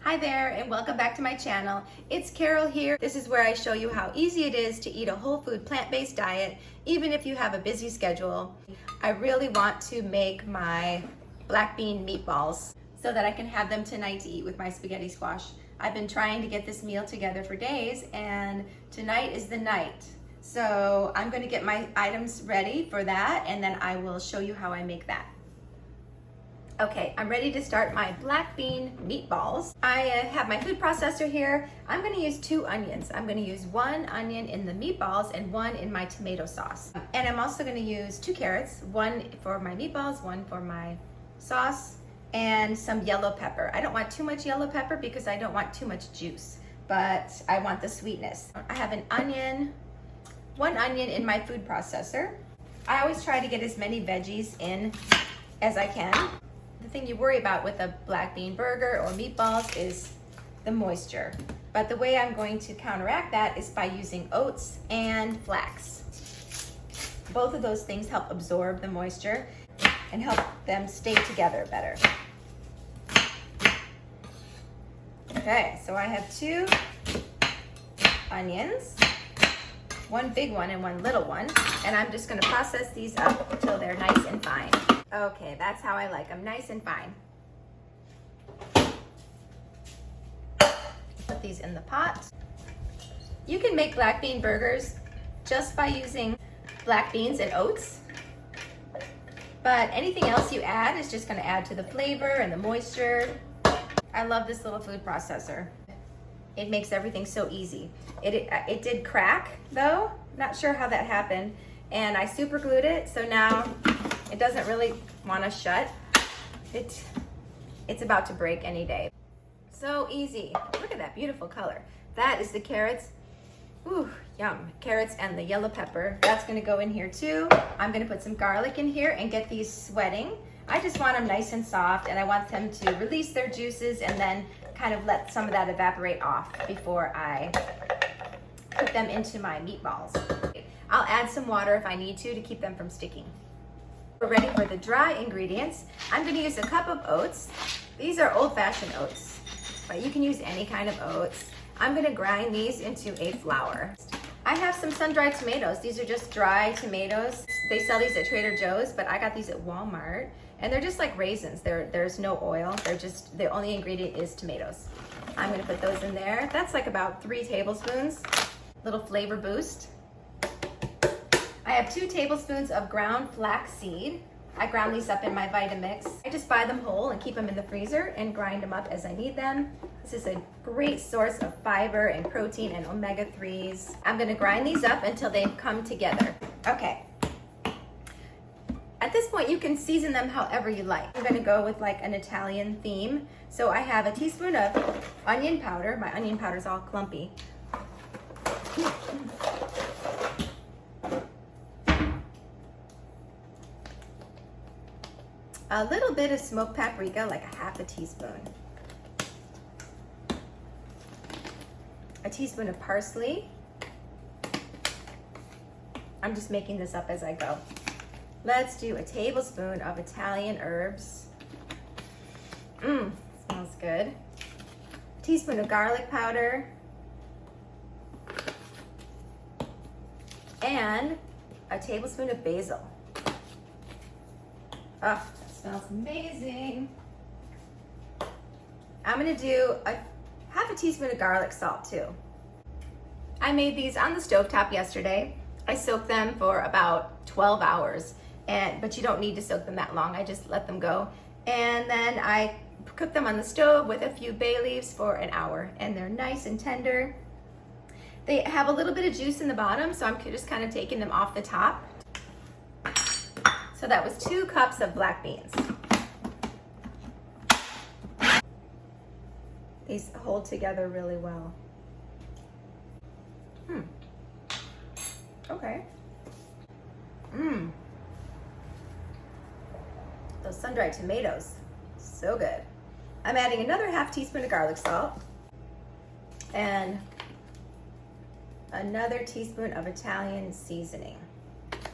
Hi there and welcome back to my channel. It's Carol here. This is where I show you how easy it is to eat a whole food plant-based diet even if you have a busy schedule. I really want to make my black bean meatballs so that I can have them tonight to eat with my spaghetti squash. I've been trying to get this meal together for days and tonight is the night. So I'm going to get my items ready for that and then I will show you how I make that. Okay, I'm ready to start my black bean meatballs. I have my food processor here. I'm gonna use 2 onions. I'm gonna use 1 onion in the meatballs and 1 in my tomato sauce. And I'm also gonna use 2 carrots, 1 for my meatballs, 1 for my sauce, and some yellow pepper. I don't want too much yellow pepper because I don't want too much juice, but I want the sweetness. I have an onion, 1 onion in my food processor. I always try to get as many veggies in as I can. The thing you worry about with a black bean burger or meatballs is the moisture. But the way I'm going to counteract that is by using oats and flax. Both of those things help absorb the moisture and help them stay together better. Okay, so I have 2 onions, 1 big one and 1 little one, and I'm just gonna process these up until they're nice and fine. Okay, that's how I like them, nice and fine. Put these in the pot. You can make black bean burgers just by using black beans and oats, but anything else you add is just gonna add to the flavor and the moisture. I love this little food processor. It makes everything so easy. It did crack though, not sure how that happened, and I super glued it, so now it doesn't really want to shut. It's about to break any day. So easy. Look at that beautiful color. That is the carrots. Ooh, yum. Carrots and the yellow pepper. That's going to go in here too. I'm going to put some garlic in here and get these sweating. I just want them nice and soft, and I want them to release their juices and then kind of let some of that evaporate off before I put them into my meatballs. I'll add some water if I need to keep them from sticking. We're ready for the dry ingredients. I'm going to use a cup of oats. These are old-fashioned oats, but you can use any kind of oats. I'm going to grind these into a flour. I have some sun-dried tomatoes. These are just dry tomatoes. They sell these at Trader Joe's, but I got these at Walmart, and they're just like raisins. There's no oil. They're just, the only ingredient is tomatoes. I'm going to put those in there. That's like about 3 tablespoons. Little flavor boost. I have 2 tablespoons of ground flax seed. I ground these up in my Vitamix. I just buy them whole and keep them in the freezer and grind them up as I need them. This is a great source of fiber and protein and omega-3s. I'm gonna grind these up until they come together. Okay. At this point, you can season them however you like. I'm gonna go with like an Italian theme. So I have a teaspoon of onion powder. My onion powder is all clumpy. A little bit of smoked paprika, like a half a teaspoon. A teaspoon of parsley. I'm just making this up as I go. Let's do a tablespoon of Italian herbs. Smells good. A teaspoon of garlic powder. And a tablespoon of basil. Oh, smells amazing. I'm gonna do a half a teaspoon of garlic salt too. I made these on the stovetop yesterday. I soaked them for about 12 hours, but you don't need to soak them that long. I just let them go. And then I cooked them on the stove with a few bay leaves for an hour, and they're nice and tender. They have a little bit of juice in the bottom, so I'm just kind of taking them off the top. So that was 2 cups of black beans. These hold together really well. Okay. Those sun-dried tomatoes, so good. I'm adding another half teaspoon of garlic salt and another teaspoon of Italian seasoning.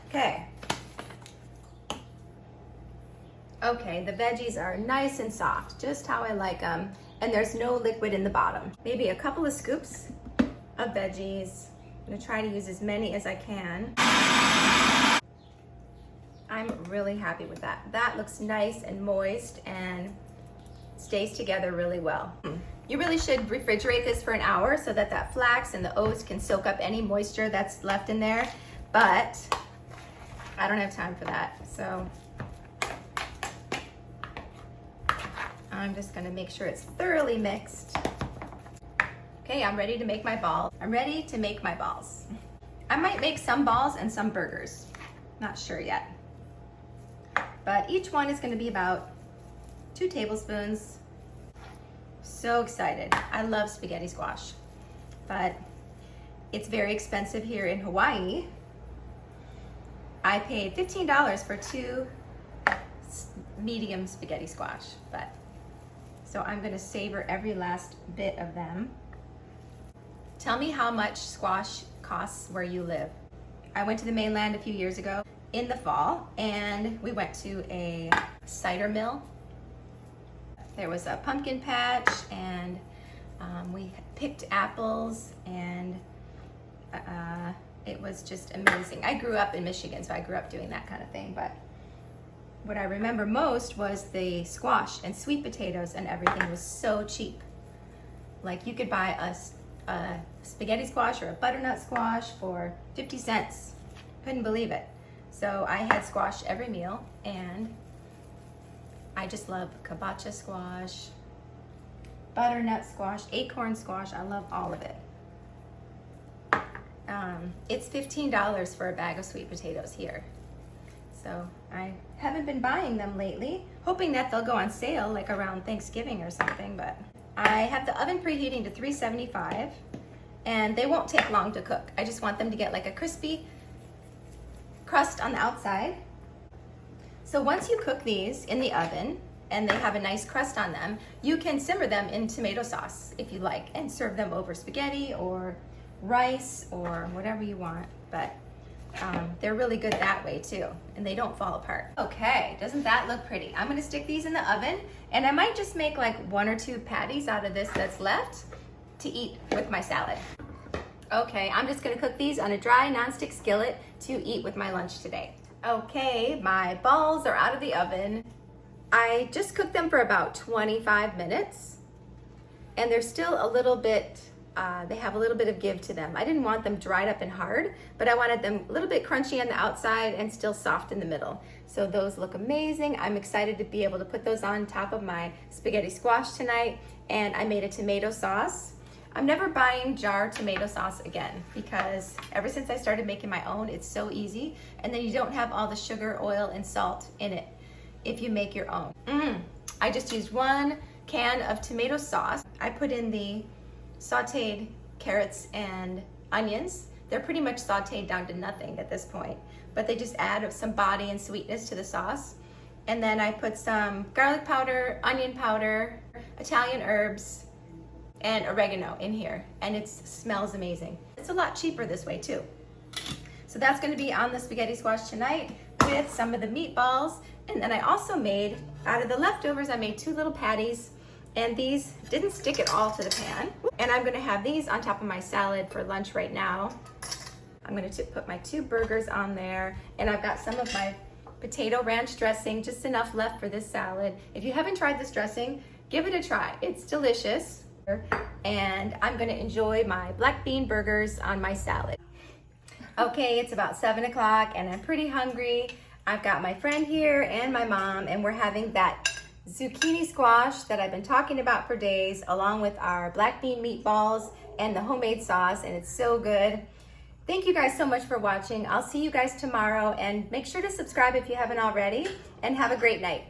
Okay. Okay, the veggies are nice and soft, just how I like them, and there's no liquid in the bottom. Maybe a couple of scoops of veggies. I'm gonna try to use as many as I can. I'm really happy with that. That looks nice and moist and stays together really well. You really should refrigerate this for an hour so that that flax and the oats can soak up any moisture that's left in there, but I don't have time for that, so I'm just gonna make sure it's thoroughly mixed. Okay, I'm ready to make my balls. I might make some balls and some burgers. Not sure yet. But each one is gonna be about 2 tablespoons. So excited. I love spaghetti squash, but it's very expensive here in Hawaii. I paid $15 for 2 medium spaghetti squash, so I'm gonna savor every last bit of them. Tell me how much squash costs where you live. I went to the mainland a few years ago in the fall, and we went to a cider mill. There was a pumpkin patch, and we picked apples, and it was just amazing. I grew up in Michigan, so I grew up doing that kind of thing, but what I remember most was the squash and sweet potatoes, and everything was so cheap. Like, you could buy a spaghetti squash or a butternut squash for 50 cents. Couldn't believe it. So I had squash every meal, and I just love kabocha squash, butternut squash, acorn squash. I love all of it. It's $15 for a bag of sweet potatoes here. So I haven't been buying them lately, hoping that they'll go on sale like around Thanksgiving or something, but I have the oven preheating to 375, and they won't take long to cook. I just want them to get like a crispy crust on the outside. So once you cook these in the oven and they have a nice crust on them, you can simmer them in tomato sauce if you like, and serve them over spaghetti or rice or whatever you want, but they're really good that way too, and they don't fall apart. Okay, doesn't that look pretty? I'm gonna stick these in the oven, and I might just make like 1 or 2 patties out of this that's left to eat with my salad. Okay, I'm just gonna cook these on a dry nonstick skillet to eat with my lunch today. Okay, my balls are out of the oven. I just cooked them for about 25 minutes, and they're still a little bit, they have a little bit of give to them. I didn't want them dried up and hard, but I wanted them a little bit crunchy on the outside and still soft in the middle. So those look amazing. I'm excited to be able to put those on top of my spaghetti squash tonight, and I made a tomato sauce. I'm never buying jar tomato sauce again, because ever since I started making my own, it's so easy, and then you don't have all the sugar, oil, and salt in it if you make your own. I just used 1 can of tomato sauce. I put in the sauteed carrots and onions. They're pretty much sauteed down to nothing at this point, but they just add some body and sweetness to the sauce. And then I put some garlic powder, onion powder, Italian herbs, and oregano in here, and it smells amazing. It's a lot cheaper this way too. So that's gonna be on the spaghetti squash tonight with some of the meatballs. And then I also made, out of the leftovers, I made 2 little patties, and these didn't stick at all to the pan. And I'm gonna have these on top of my salad for lunch right now. I'm gonna put my 2 burgers on there, and I've got some of my potato ranch dressing, just enough left for this salad. If you haven't tried this dressing, give it a try. It's delicious. And I'm gonna enjoy my black bean burgers on my salad. Okay, it's about 7 o'clock and I'm pretty hungry. I've got my friend here and my mom, and we're having that zucchini squash that I've been talking about for days, along with our black bean meatballs and the homemade sauce, and it's so good. Thank you guys so much for watching. I'll see you guys tomorrow, and make sure to subscribe if you haven't already, and have a great night.